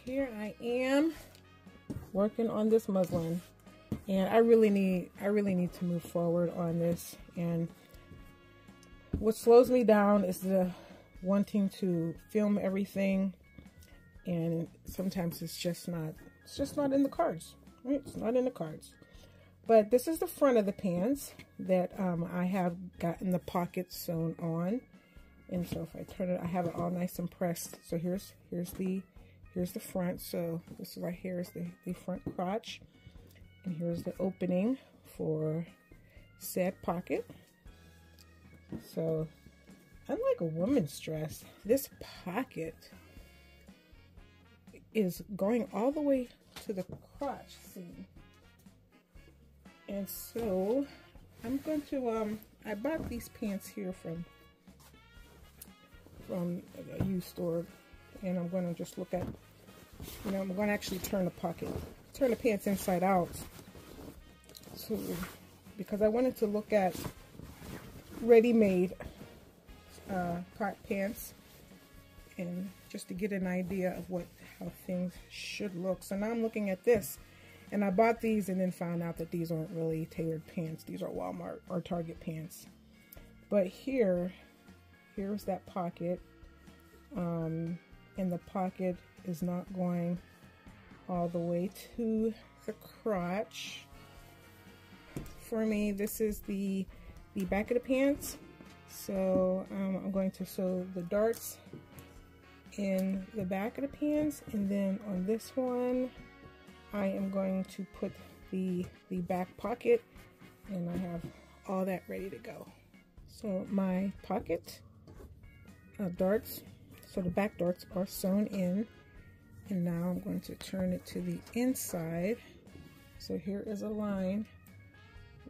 here I am working on this muslin, and I really need to move forward on this. And what slows me down is the wanting to film everything, and sometimes it's just not in the cards, right? It's not in the cards. But this is the front of the pants that I have gotten the pockets sewn on. And so if I turn it, I have it all nice and pressed. So here's the front. So this is right here is the front crotch, and here's the opening for said pocket. So unlike a woman's dress, this pocket is going all the way to the crotch seam. And so I'm going to I bought these pants here from a used store, and I'm going to just look at, I'm going to actually turn the pants inside out, so because I wanted to look at ready-made pants, and just to get an idea of how things should look. So now I'm looking at this, and I bought these and then found out that these aren't really tailored pants. These are Walmart or Target pants. But here's that pocket, and the pocket is not going all the way to the crotch. For me, this is the back of the pants. So I'm going to sew the darts in the back of the pants, and then on this one I am going to put the back pocket, and I have all that ready to go. So my pocket darts, so the back darts are sewn in, and now I'm going to turn it to the inside. So here is a line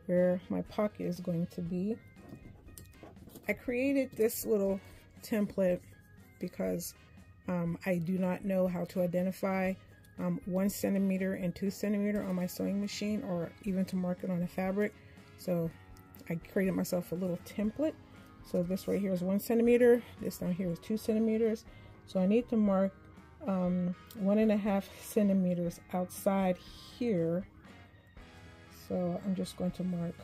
where my pocket is going to be. I created this little template because I do not know how to identify 1 centimeter and 2 centimeter on my sewing machine, or even to mark it on the fabric. So I created myself a little template. So this right here is 1 centimeter, this down here is 2 centimeters. So I need to mark 1.5 centimeters outside here. So I'm just going to mark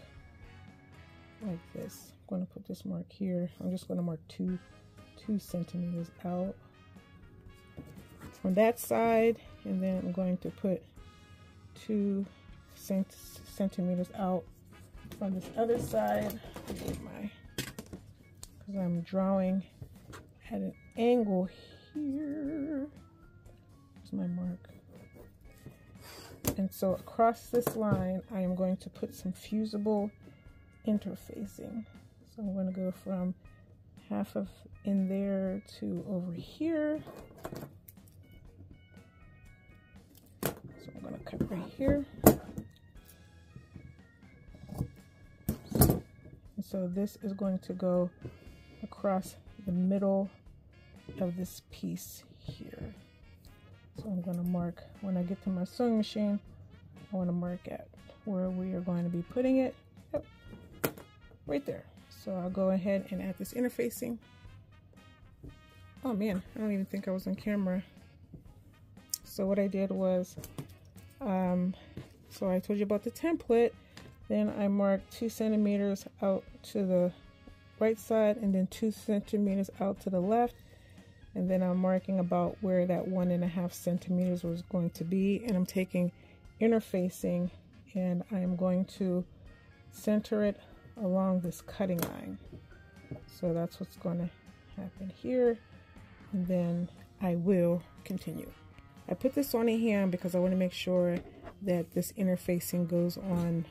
like this. I'm going to put this mark here. I'm just going to mark 2 centimeters out on that side, and then I'm going to put 2 centimeters out on this other side, because I'm drawing at an angle here. Here's my mark. And so across this line, I am going to put some fusible interfacing. So I'm going to go from half of in there to over here. So I'm going to cut right here. And so this is going to go across the middle of this piece here. So I'm going to mark, when I get to my sewing machine, I want to mark at where we are going to be putting it. Yep, right there. So I'll go ahead and add this interfacing. Oh man, I don't even think I was on camera. So what I did was, so I told you about the template. Then I marked 2 centimeters out to the right side, and then 2 centimeters out to the left. And then I'm marking about where that 1.5 centimeters was going to be. And I'm taking interfacing, and I am going to center it along this cutting line. So that's what's going to happen here. And then I will continue. I put this on a hand because I want to make sure that this interfacing goes on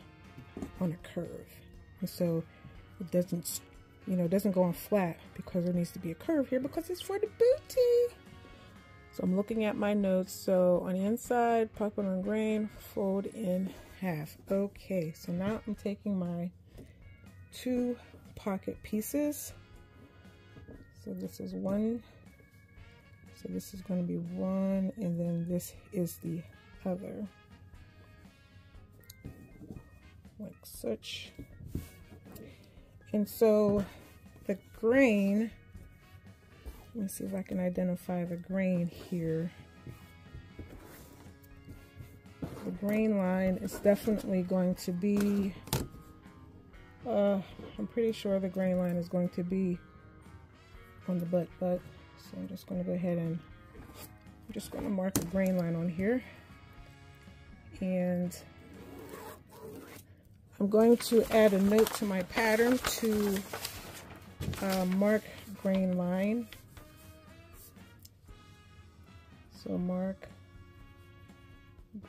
a curve, and so it doesn't, it doesn't go on flat, because there needs to be a curve here because it's for the booty. So I'm looking at my notes. So on the inside, pocket on grain, fold in half. Okay, so now I'm taking my 2 pocket pieces. So this is one. So this is going to be one, and then this is the other, like such. And so the grain, let me see if I can identify the grain here. the grain line is definitely going to be, I'm pretty sure the grain line is going to be on the butt. So I'm just going to go ahead and I'm just going to mark a grain line on here. And I'm going to add a note to my pattern to mark grain line. So mark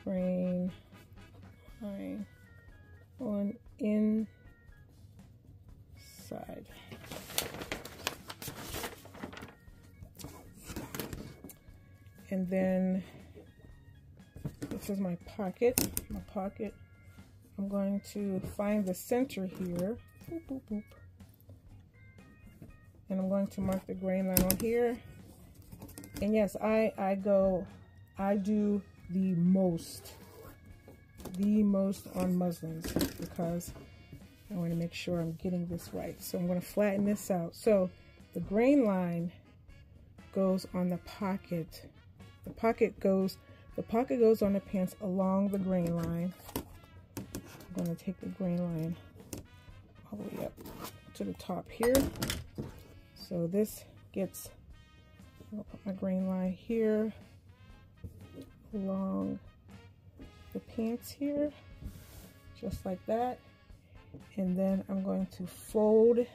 grain line on inside. And then this is my pocket. I'm going to find the center here. Boop, boop, boop. And I'm going to mark the grain line on here. And yes, I do the most on muslins because I want to make sure I'm getting this right. So I'm going to flatten this out. So the grain line goes on the pocket. The pocket goes on the pants along the grain line. I'm going to take the grain line all the way up to the top here. So this gets, I'll put my grain line here along the pants here, just like that. And then I'm going to fold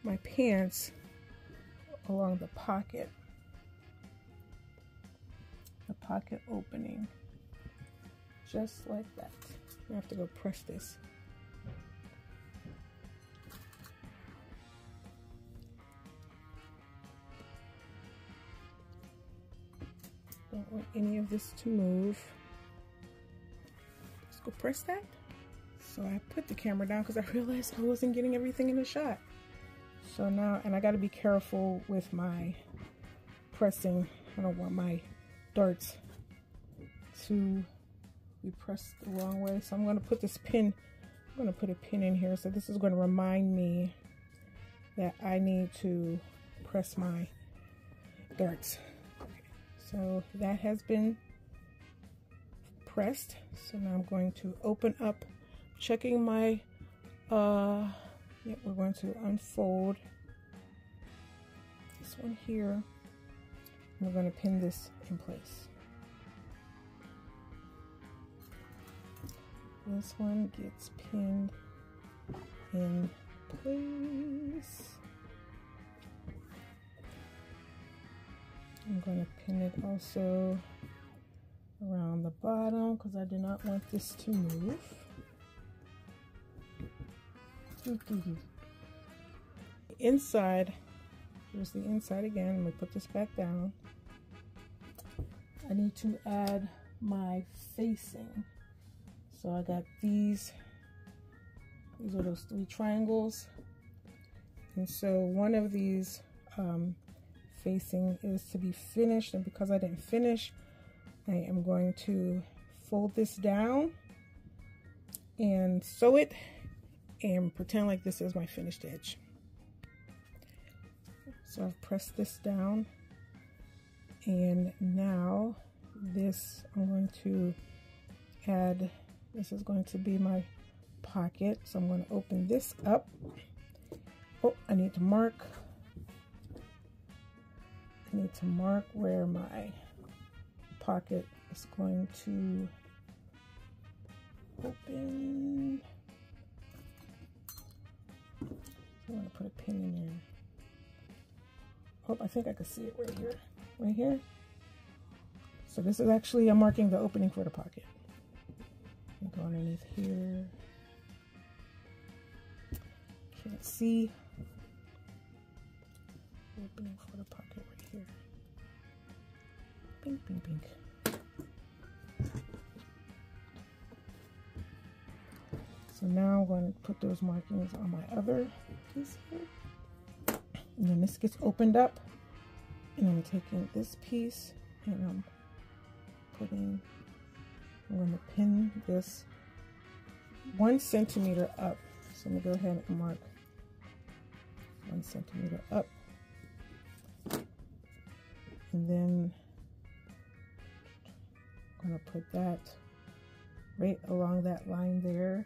my pants along the pocket opening, just like that. I have to go press this. Don't want any of this to move. Let's go press that. So I put the camera down because I realized I wasn't getting everything in the shot. So now, and I got to be careful with my pressing. I don't want my darts to be pressed the wrong way. So I'm going to put this pin, I'm going to put a pin in here. So this is going to remind me that I need to press my darts. So that has been pressed. So now I'm going to open up, checking my, we're going to unfold this one here. We're going to pin this in place. This one gets pinned in place. I'm going to pin it also around the bottom because I do not want this to move. Inside, here's the inside again. I'm going to put this back down. I need to add my facing. So I got these are those 3 triangles. And so one of these facing is to be finished, and because I didn't finish, I am going to fold this down and sew it and pretend like this is my finished edge. So I've pressed this down, and now this I'm going to add, this is going to be my pocket. So I'm going to open this up. Oh, I need to mark where my pocket is going to open. So I'm going to put a pin in there. Oh, I think I can see it right here. Right here. So this is actually, I'm marking the opening for the pocket. Go underneath here. Can't see. Opening for the pocket right here. Pink, pink, pink. So now I'm going to put those markings on my other piece here. And then this gets opened up. And I'm taking this piece and I'm going to pin this 1 centimeter up. So I'm going to go ahead and mark 1 centimeter up. And then I'm going to put that right along that line there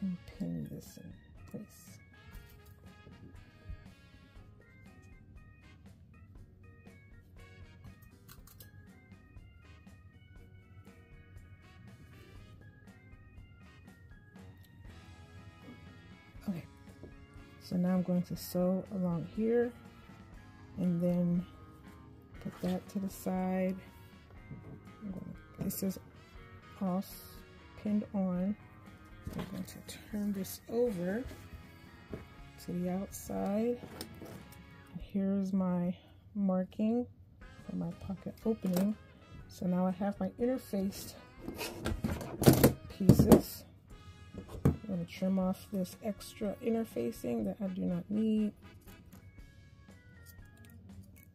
and pin this in place. Okay, so now I'm going to sew along here and then put that to the side. This is all pinned on. I'm going to turn this over to the outside. Here's my marking for my pocket opening. So now I have my interfaced pieces. I'm going to trim off this extra interfacing that I do not need.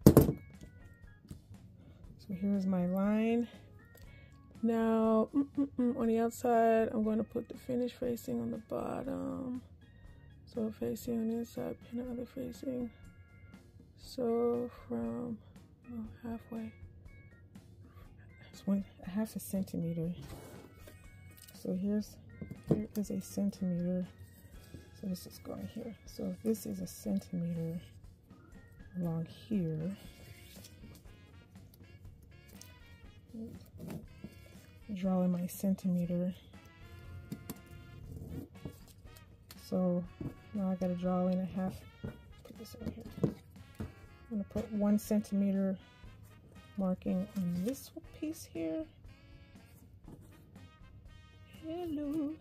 So here's my line. Now, on the outside, I'm going to put the finished facing on the bottom. So facing on the inside, pin the other facing. So from halfway, it's a half a centimeter. So here is a centimeter. So this is going here. So if this is a centimeter along here, drawing my centimeter. So now I gotta draw in a half. Put this over here. I'm gonna put 1 centimeter marking on this piece here. Hello.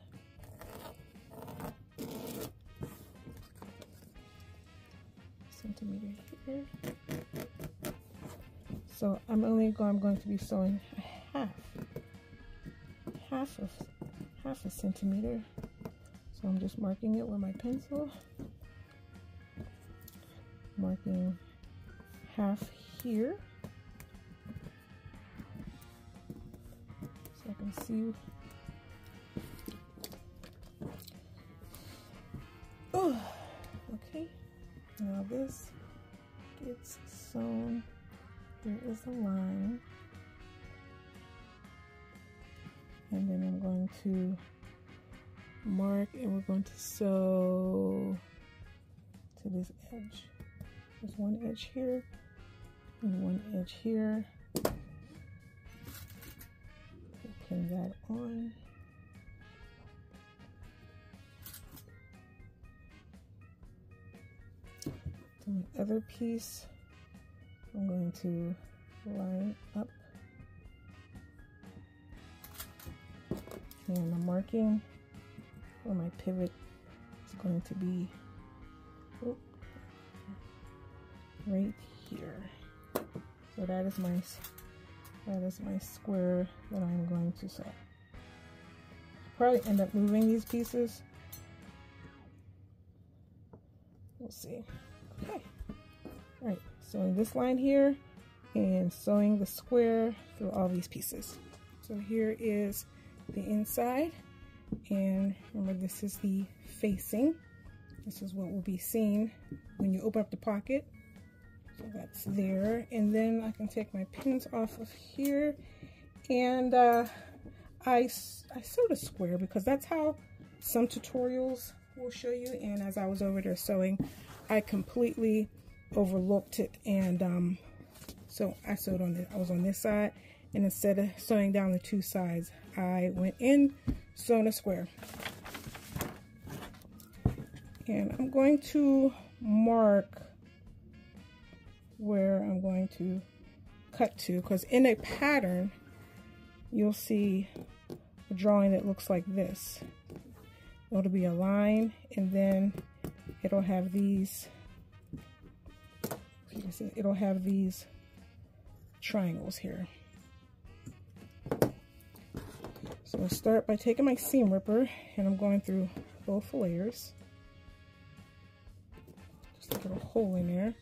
Centimeter here. So I'm going to be sewing a half a centimeter. So I'm just marking it with my pencil, marking half here so I can see. Oh, okay, now this gets sewn. There is a line. And then I'm going to mark and we're going to sew to this edge. There's one edge here and one edge here. Pin that on. To my other piece, I'm going to line up. And the marking where my pivot is going to be right here. So that is my square that I'm going to sew. Probably end up moving these pieces. We'll see. Okay. All right. Sewing this line here and sewing the square through all these pieces. So here is the inside, and remember this is the facing. This is what will be seen when you open up the pocket. So that's there, and then I can take my pins off of here, and I sewed a square because that's how some tutorials will show you. And as I was over there sewing, I completely overlooked it, and so I sewed on this. I was on this side, and instead of sewing down the two sides, I went in, sewn a square. And I'm going to mark where I'm going to cut to, because in a pattern, you'll see a drawing that looks like this. It'll be a line, and then it'll have these, it'll have these triangles here. So I'll start by taking my seam ripper, and I'm going through both layers. Just a little hole in there.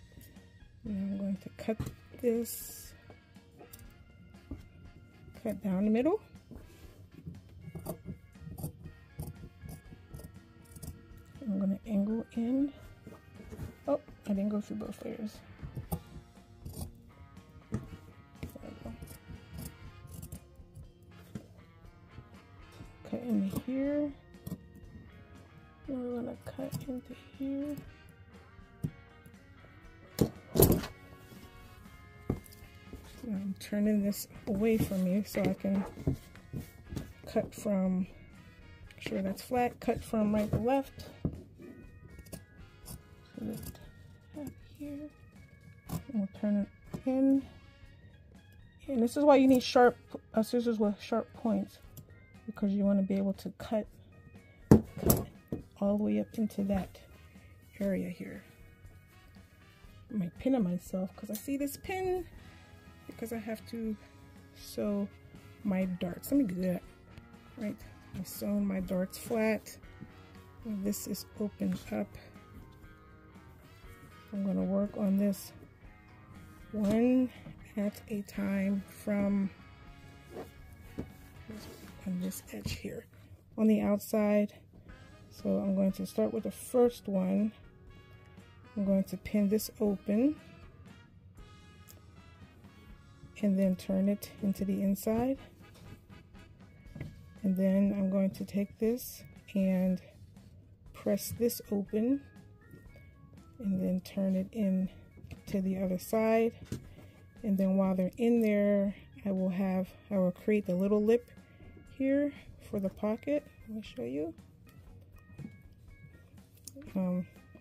And I'm going to cut this, cut down the middle. I'm going to angle in. Oh, I didn't go through both layers. cut into here. We're gonna cut into here. I'm turning this away from you so I can cut from, make sure that's flat, cut from right to left. So that here. And we'll turn it in. And this is why you need sharp scissors with sharp points, because you want to be able to cut all the way up into that area here. I might pin it myself because I see this pin, because I have to sew my darts. Let me do that. Right, I've sewn my darts flat. And this is opened up. I'm going to work on this one at a time from on this edge here on the outside. So I'm going to start with the first one. I'm going to pin this open and then turn it into the inside. And then I'm going to take this and press this open and then turn it in to the other side. And then while they're in there, I will create the little lip here for the pocket. Let me show you.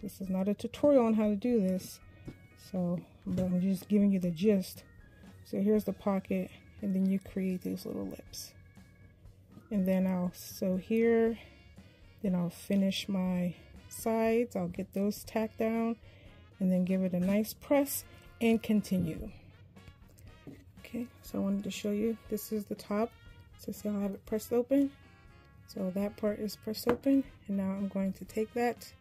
This is not a tutorial on how to do this, but I'm just giving you the gist. So here's the pocket, and then you create these little lips. And then I'll sew here, then I'll finish my sides. I'll get those tacked down and then give it a nice press and continue. Okay, so I wanted to show you, this is the top. So see how I have it pressed open? So that part is pressed open, and now I'm going to take that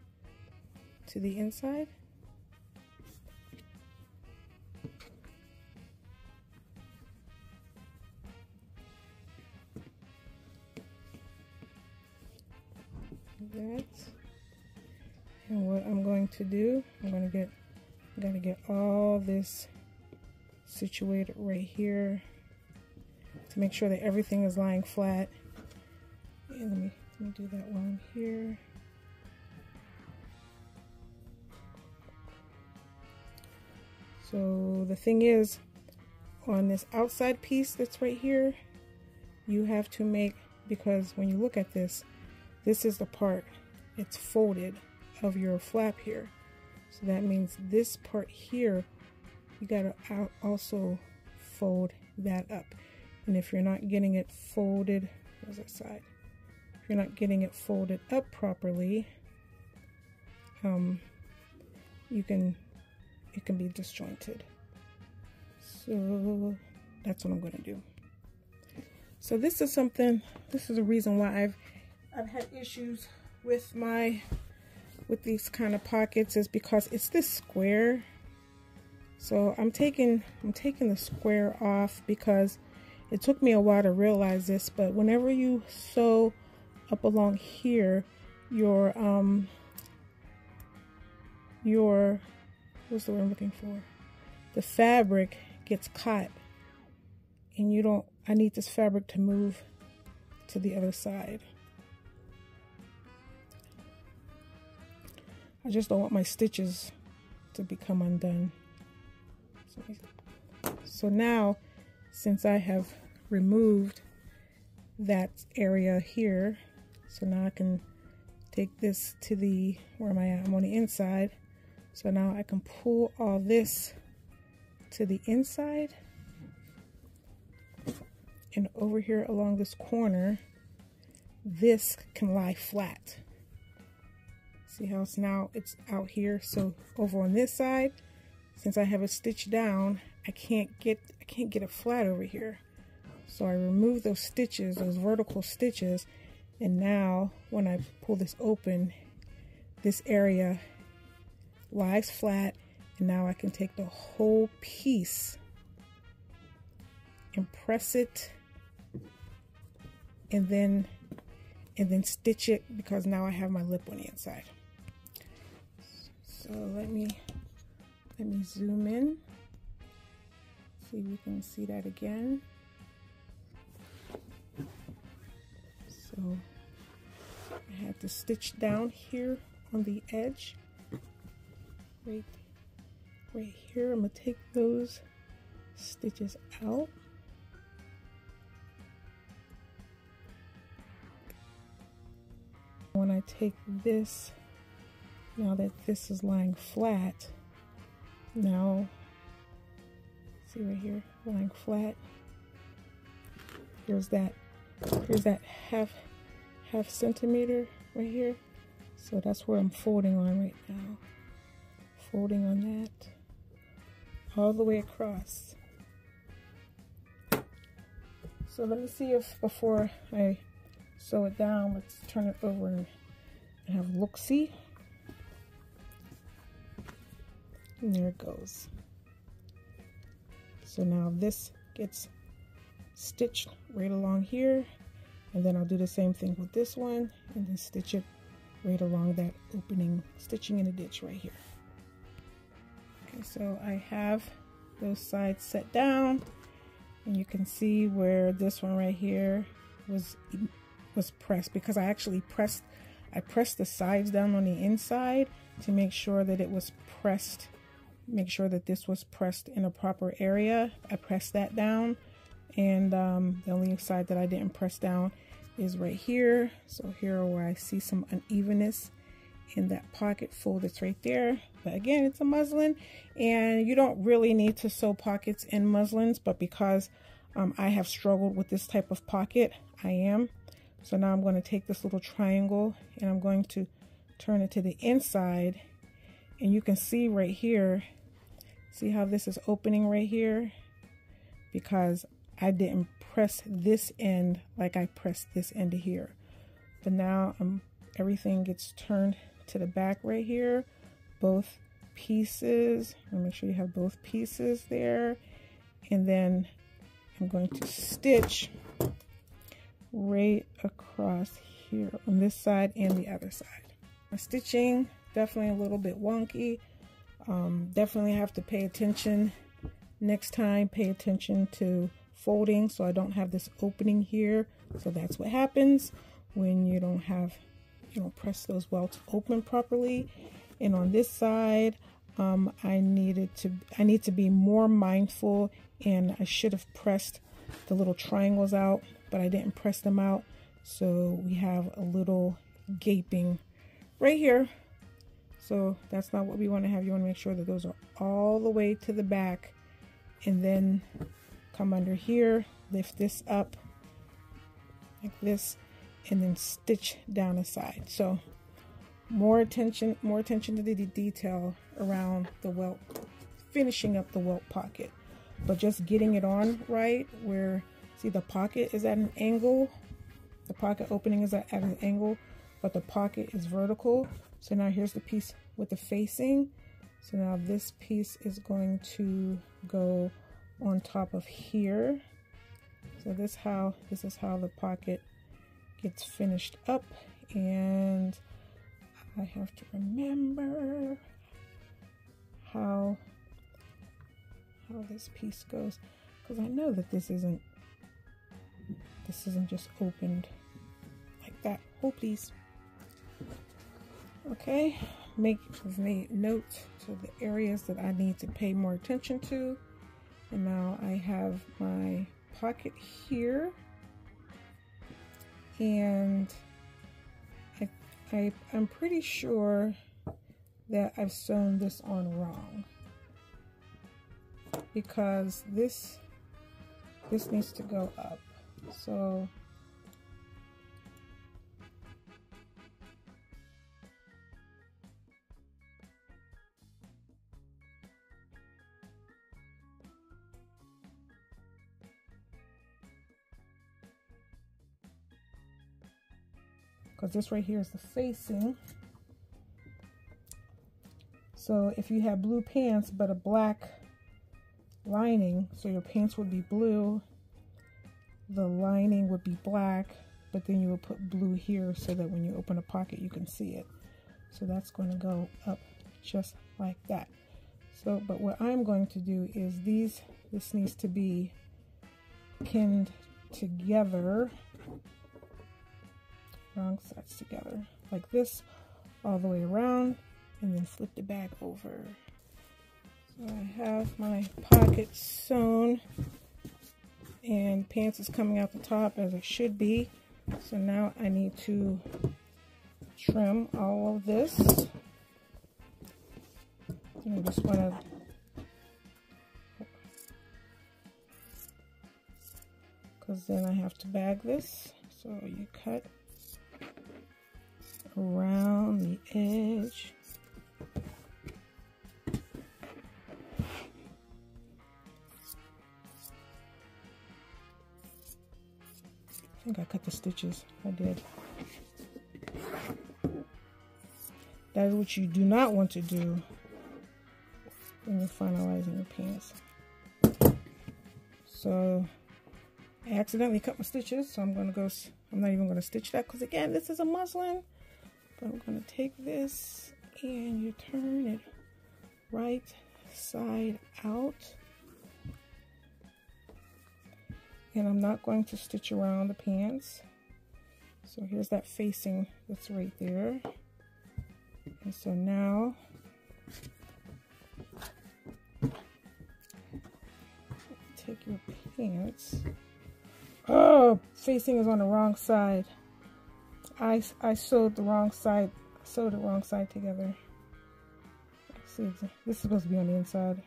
to the inside. That. And what I'm going to do, I'm gonna get all this situated right here to make sure that everything is lying flat. And let me do that one here. So the thing is, on this outside piece that's right here, you have to make, because when you look at this, this is the part, it's folded of your flap here. So that means this part here, you gotta also fold that up. And if you're not getting it folded, where's that side? If you're not getting it folded up properly, it can be disjointed. So that's what I'm going to do. So this is a reason why I've had issues with these kind of pockets, is because it's this square. So I'm taking the square off because it took me a while to realize this, but whenever you sew up along here, your what's the word I'm looking for? The fabric gets caught, and I need this fabric to move to the other side. I just don't want my stitches to become undone. So now, since I have removed that area here, so now I can take this to where am I at? I'm on the inside. So now I can pull all this to the inside, and over here along this corner, this can lie flat. See how it's out here? So over on this side, since I have it stitched down, I can't get it flat over here. So I remove those stitches, those vertical stitches, and now when I pull this open, this area lies flat, and now I can take the whole piece and press it, and then stitch it, because now I have my lip on the inside. So let me zoom in, see if we can see that again. So So I have to stitch down here on the edge, right here. I'm gonna take those stitches out. When I take this, now that this is lying flat, now see right here, lying flat, here's that half centimeter right here. So that's where I'm folding on right now. Folding on that all the way across. So let me see if before I sew it down, let's turn it over and have a look-see. And there it goes. So now this gets stitched right along here, and then I'll do the same thing with this one and then stitch it right along that opening, stitching in a ditch right here. Okay, so I have those sides set down, and you can see where this one right here was pressed, because I actually pressed the sides down on the inside to make sure that it was pressed, make sure that this was pressed in a proper area. I pressed that down, and the only side that I didn't press down is right here. So here where I see some unevenness in that pocket fold, it's right there. But again, it's a muslin, and you don't really need to sew pockets in muslins, but because I have struggled with this type of pocket, I am. So now I'm going to take this little triangle and I'm going to turn it to the inside, and you can see right here, see how this is opening right here, because I didn't press this end like I pressed this end here. But now everything gets turned to the back right here, both pieces. Make sure you have both pieces there, and then I'm going to stitch right across here on this side and the other side. My stitching definitely a little bit wonky. Definitely have to pay attention next time. Pay attention to folding so I don't have this opening here. So that's what happens when you don't have, you don't press those welts open properly. And on this side, I need to be more mindful, and I should have pressed the little triangles out, but I didn't press them out. So we have a little gaping right here. So that's not what we want to have. You want to make sure that those are all the way to the back, and then come under here, lift this up like this, and then stitch down the side. So more attention to the detail around the welt, finishing up the welt pocket, but just getting it on right where, see, the pocket is at an angle, the pocket opening is at an angle, but the pocket is vertical. So now here's the piece with the facing. So now this piece is going to go on top of here. So this is how the pocket gets finished up, and I have to remember how this piece goes, because I know that this isn't just opened like that. Oh, please. Okay, make note to the areas that I need to pay more attention to. And now I have my pocket here, and I'm pretty sure that I've sewn this on wrong, because this needs to go up. So because this right here is the facing. So if you have blue pants but a black lining, so your pants would be blue, the lining would be black, but then you would put blue here so that when you open a pocket you can see it. So that's going to go up just like that. So, but what I'm going to do is this needs to be pinned together wrong sides together like this, all the way around, and then flip the bag over. So I have my pocket sewn, and pants is coming out the top as it should be. So now I need to trim all of this. I just want to because then I have to bag this. So you cut around the edge. I think I cut the stitches. I did. That is what you do not want to do when you're finalizing your pants. So I accidentally cut my stitches, so I'm not even going to stitch that because again, this is a muslin. But I'm going to take this and you turn it right side out. And I'm not going to stitch around the pants. So here's that facing that's right there. And so now take your pants. Oh, facing is on the wrong side. I sewed the wrong side. Sewed the wrong side together. See, this is supposed to be on the inside.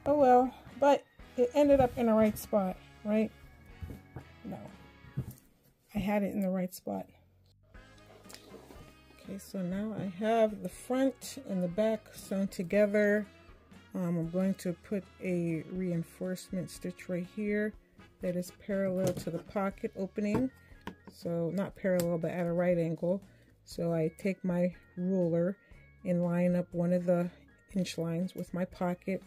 Oh well, but it ended up in the right spot, right? No, I had it in the right spot. Okay, so now I have the front and the back sewn together. I'm going to put a reinforcement stitch right here that is parallel to the pocket opening. So not parallel, but at a right angle. So I take my ruler and line up one of the inch lines with my pocket,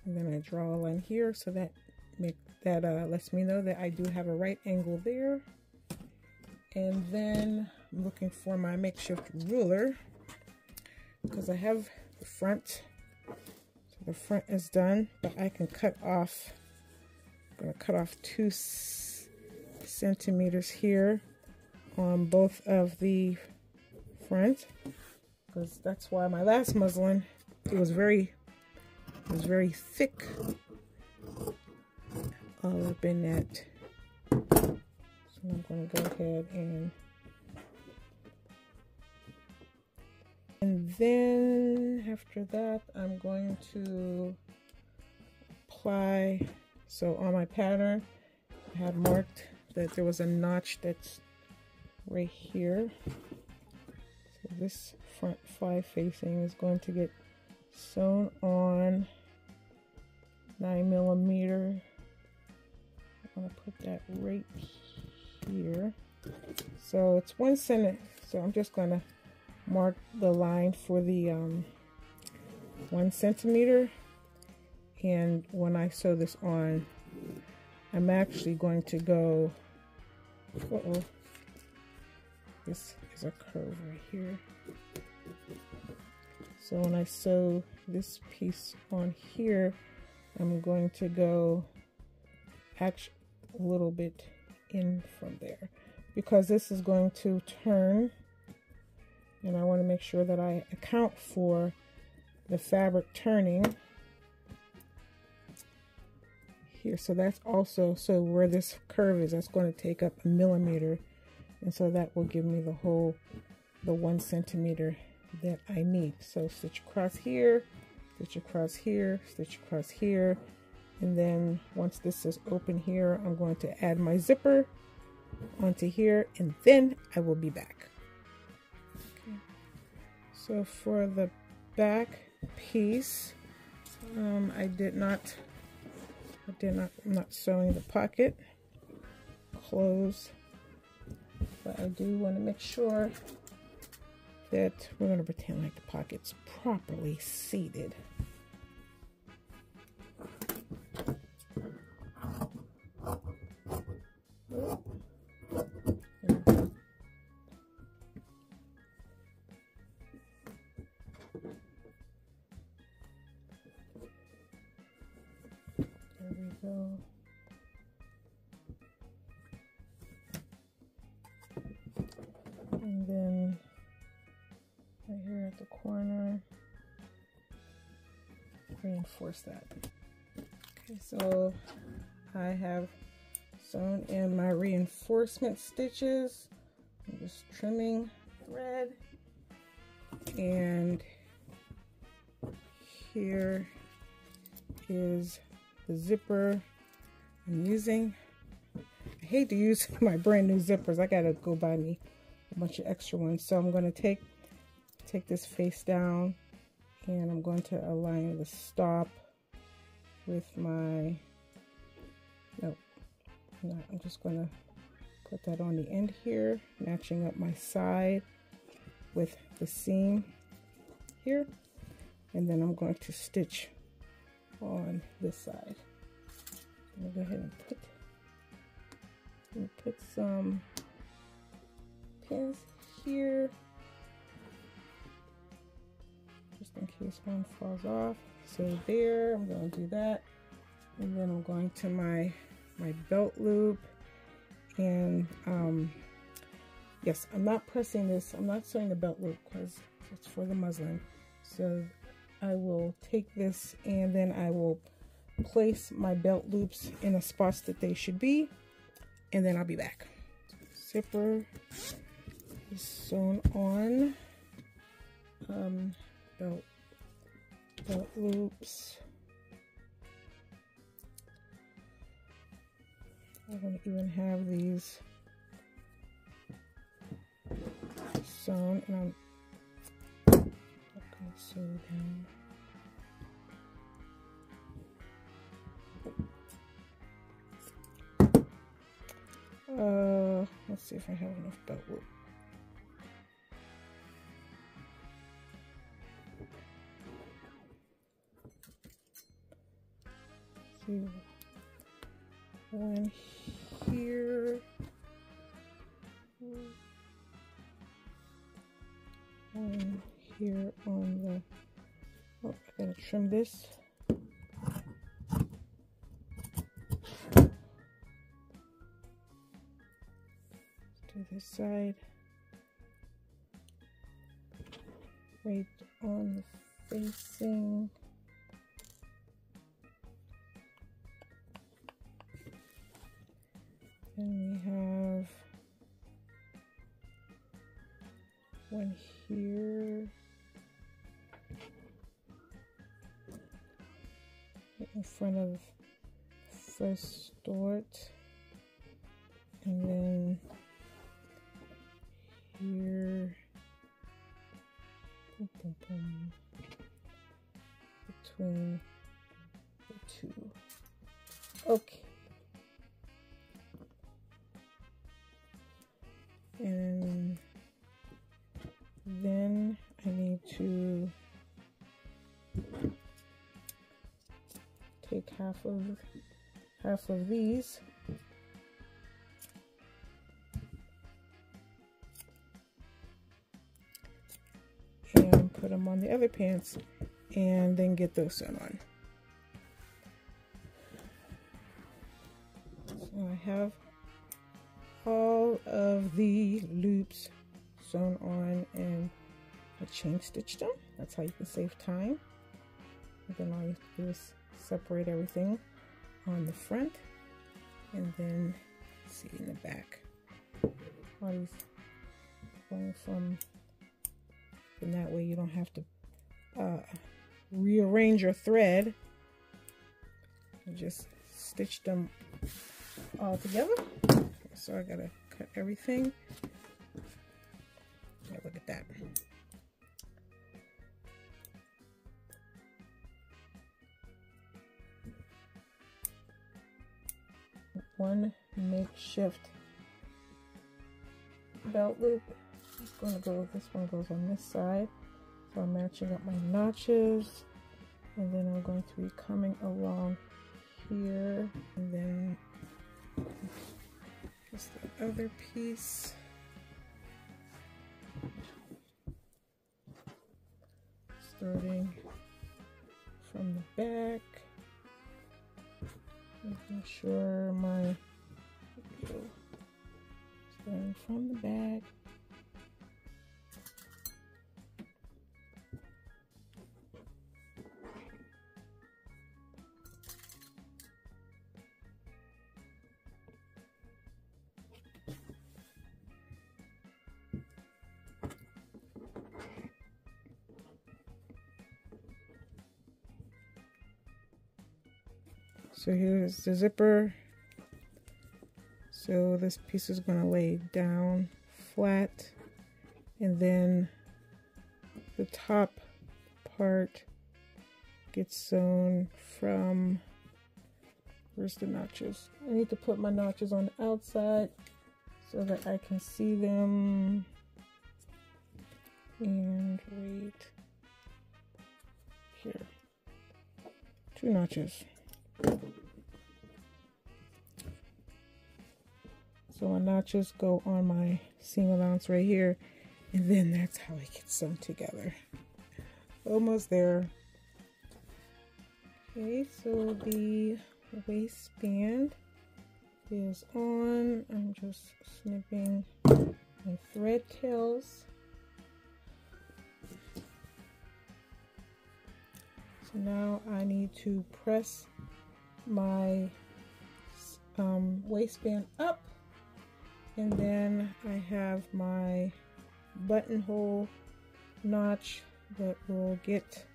and then I draw a line here, so that lets me know that I do have a right angle there. And then I'm looking for my makeshift ruler because I have the front. So the front is done, but I can cut off. I'm going to cut off 2 centimeters here on both of the front, because that's why my last muslin, it was very thick all up in that. So I'm going to go ahead and then after that I'm going to apply. So on my pattern I had marked that there was a notch that's right here. So this front fly facing is going to get sewn on 9mm. I'm going to put that right here. So it's 1 centimeter. So I'm just going to mark the line for the 1 centimeter. And when I sew this on, I'm actually going to go, this is a curve right here. So when I sew this piece on here, I'm going to go actually a little bit in from there, because this is going to turn, and I want to make sure that I account for the fabric turning here. So that's also, so where this curve is, that's going to take up 1 millimeter, and so that will give me the 1 centimeter that I need. So stitch across here, stitch across here, stitch across here, and then once this is open here, I'm going to add my zipper onto here, and then I will be back. Okay. So for the back piece, I'm not sewing the pocket closed, but I do want to make sure that we're going to pretend like the pocket's properly seated. There we go. reinforce that. Okay, so I have sewn in my reinforcement stitches. I'm just trimming thread, and here is the zipper I'm using. I hate to use my brand new zippers. I gotta go buy me a bunch of extra ones. So I'm going to take this face down, and I'm going to align the stop with my, no, I'm just going to put that on the end here, matching up my side with the seam here, and then I'm going to stitch on this side. I'm going to go ahead and put some pins here, just in case one falls off. So there, I'm going to do that, and then I'm going to my belt loop, and yes, I'm not pressing this. I'm not sewing the belt loop because it's for the muslin. So I will take this, and then I will place my belt loops in the spots that they should be, and then I'll be back. Zipper is sewn on, belt loops. I don't even have these sewn, and I'm okay, sew down. Let's see if I have enough belt loop. See, one here, one here on the, oh, I gotta trim this. To this side, right on the facing. Then we have one here, right in front of first dort, and then here, boom, boom, boom, between the two. Okay. And then I need to take half of these and put them on the other pants, and then get those sewn on. So I have all of the loops sewn on, and I chain stitched them. That's how you can save time. And then all you have to do is separate everything on the front, and then see in the back. All these going from, and that way you don't have to rearrange your thread. You just stitch them all together. So I gotta cut everything. Yeah, look at that. One makeshift belt loop. It's gonna go, this one goes on this side. So I'm matching up my notches, and then I'm going to be coming along here, and then just the other piece. Starting from the back, making sure my, starting from the back, So here's the zipper. So this piece is going to lay down flat, and then the top part gets sewn from, where's the notches? I need to put my notches on the outside so that I can see them. And right here, 2 notches. So my notches go on my seam allowance right here, and then that's how it gets sewn together. Almost there. Okay, so the waistband is on. I'm just snipping my thread tails. So now I need to press my waistband up, and then I have my buttonhole notch that will get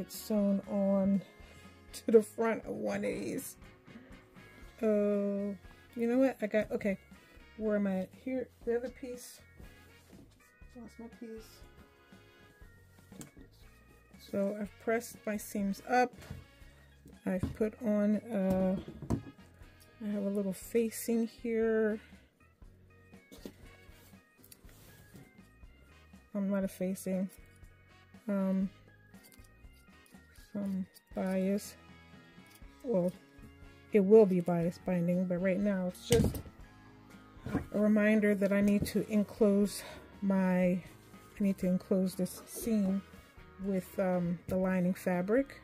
sewn on to the front of one of these. You know what? Okay. Where am I at? Here, the other piece. Lost my piece. So I've pressed my seams up. I've put on, I have a little facing here. Not a facing. Some bias. Well, it will be bias binding, but right now it's just a reminder that I need to enclose this seam with the lining fabric,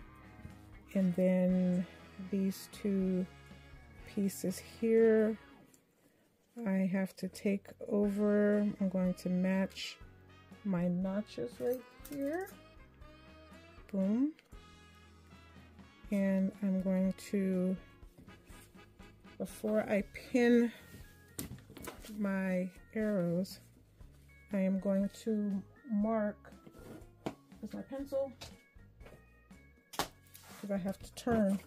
and then these 2 pieces here I have to take over. I'm going to match my notches right here. Boom. And I'm going to, before I pin my arrows, I am going to mark with my pencil, because I have to turn.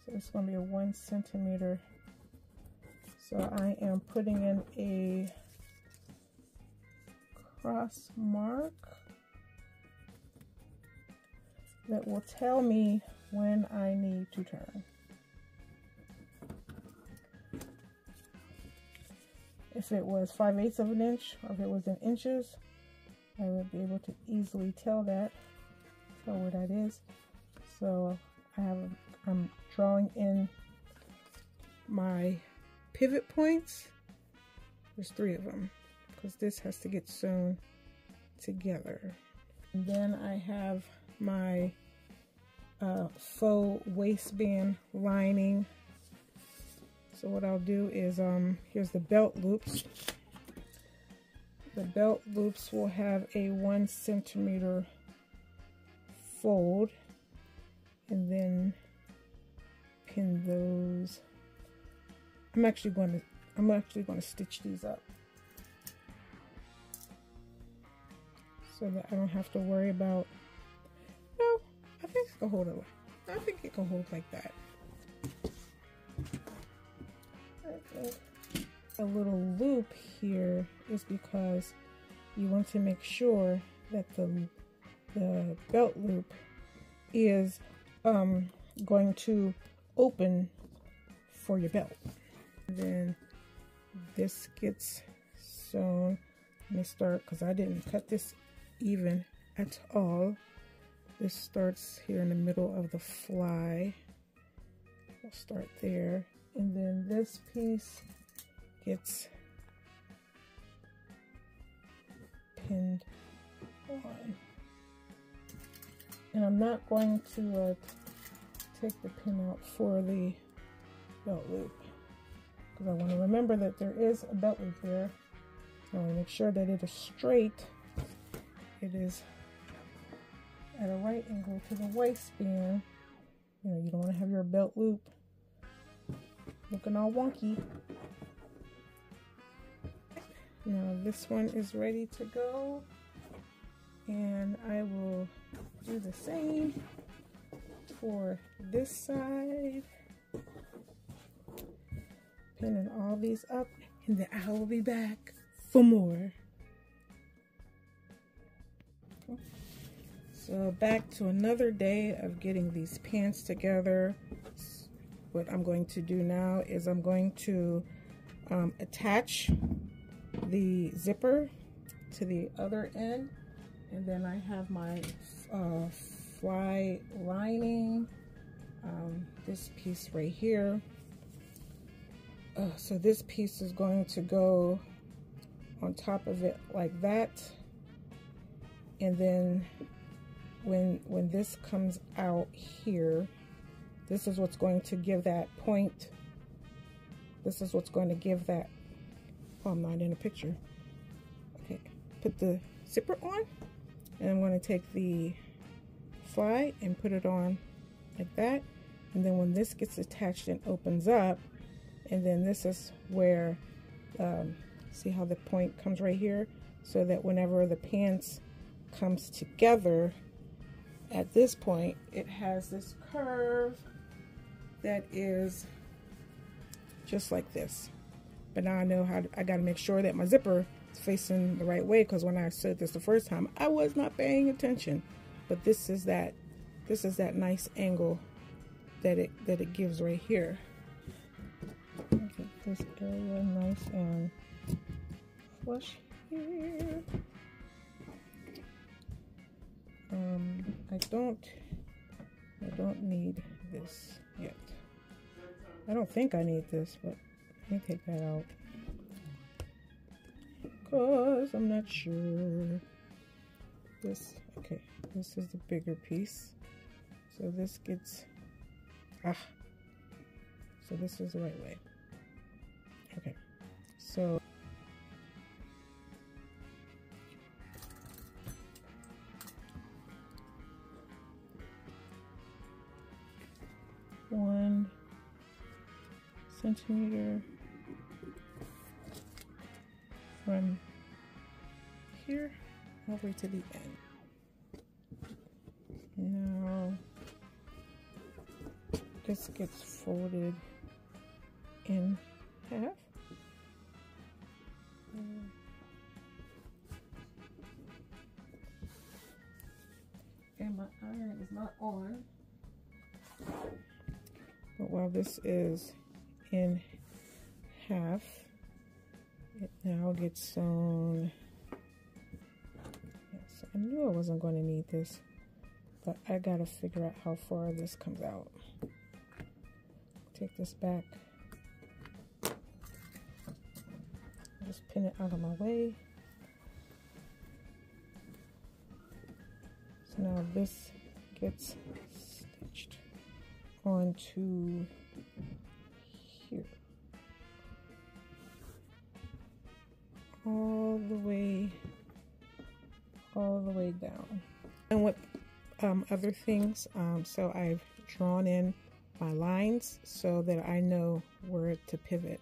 So it's going to be a 1 centimeter. So I am putting in a cross mark that will tell me when I need to turn. If it was 5/8 of an inch, or if it was in inches, I would be able to easily tell where that is. So I'm drawing in my pivot points. There's 3 of them, because this has to get sewn together. And then I have my faux waistband lining. So what I'll do is, here's the belt loops. The belt loops will have a 1 centimeter fold, and then pin those. I'm actually going to stitch these up so that I don't have to worry about. No, I think it can hold it. I think it can hold like that. A little loop here is because you want to make sure that the belt loop is going to open for your belt. And then this gets sewn. Let me start, because I didn't cut this even at all. This starts here in the middle of the fly. I'll start there, and then this piece gets pinned on. And I'm not going to take the pin out for the belt loop, because I want to remember that there is a belt loop there. I want to make sure that it is straight. It is at a right angle to the waistband. You know, you don't want to have your belt loop looking all wonky. Now this one is ready to go, and I will do the same for this side. Pinning all these up, and then I will be back for more. So back to another day of getting these pants together. What I'm going to do now is I'm going to attach the zipper to the other end, and then I have my fly lining, this piece right here. So this piece is going to go on top of it like that, and then when this comes out here, this is what's going to give that point. This is what's going to give that. Oh, I'm not in a picture. Okay, put the zipper on, and I'm going to take the fly and put it on like that, and then when this gets attached and opens up, and then this is where see how the point comes right here, so that whenever the pants comes together at this point, it has this curve that is just like this. But now I know how I got to make sure that my zipper is facing the right way, because when I said this the first time, I was not paying attention. But this is that nice angle that it gives right here. Get this area nice and flush here. I don't need this yet. I don't think I need this, but let me take that out, because I'm not sure. Okay, this is the bigger piece. So this gets, so this is the right way. Okay, so one centimeter from here all the way to the end. Now this gets folded in half. And my iron is not on. But while this is in half, it now gets sewn. Yes, I knew I wasn't going to need this, but I gotta figure out how far this comes out. Take this back. Just pin it out of my way. So now this gets stitched onto here, all the way down. And what other things, so I've drawn in my lines so that I know where to pivot,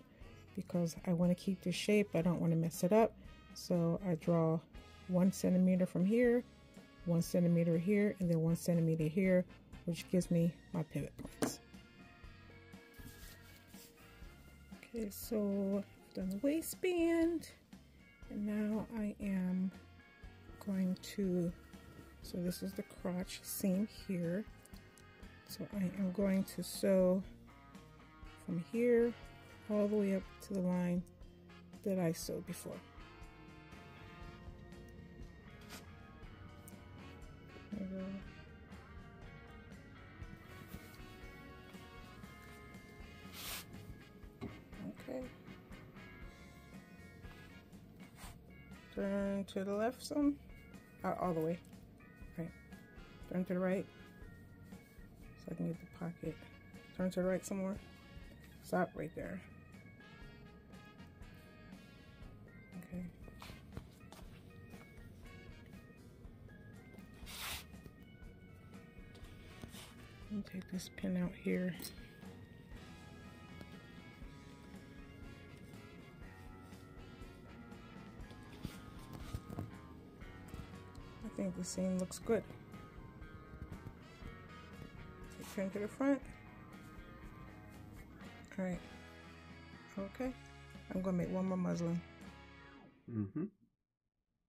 because I want to keep the shape. I don't want to mess it up. So I draw 1 centimeter from here, 1 centimeter here, and then 1 centimeter here, which gives me my pivot points. Okay, so I've done the waistband, and now I am going to, so this is the crotch seam here. So I am going to sew from here all the way up to the line that I sewed before. There we go. Okay. Turn to the left some, all the way. Right. Turn to the right, so I can get the pocket. Turn to the right some more. Stop right there. Okay. And take this pin out here. I think the seam looks good. Take Turn to the front. All right. Okay. I'm gonna make one more muslin. Mm-hmm.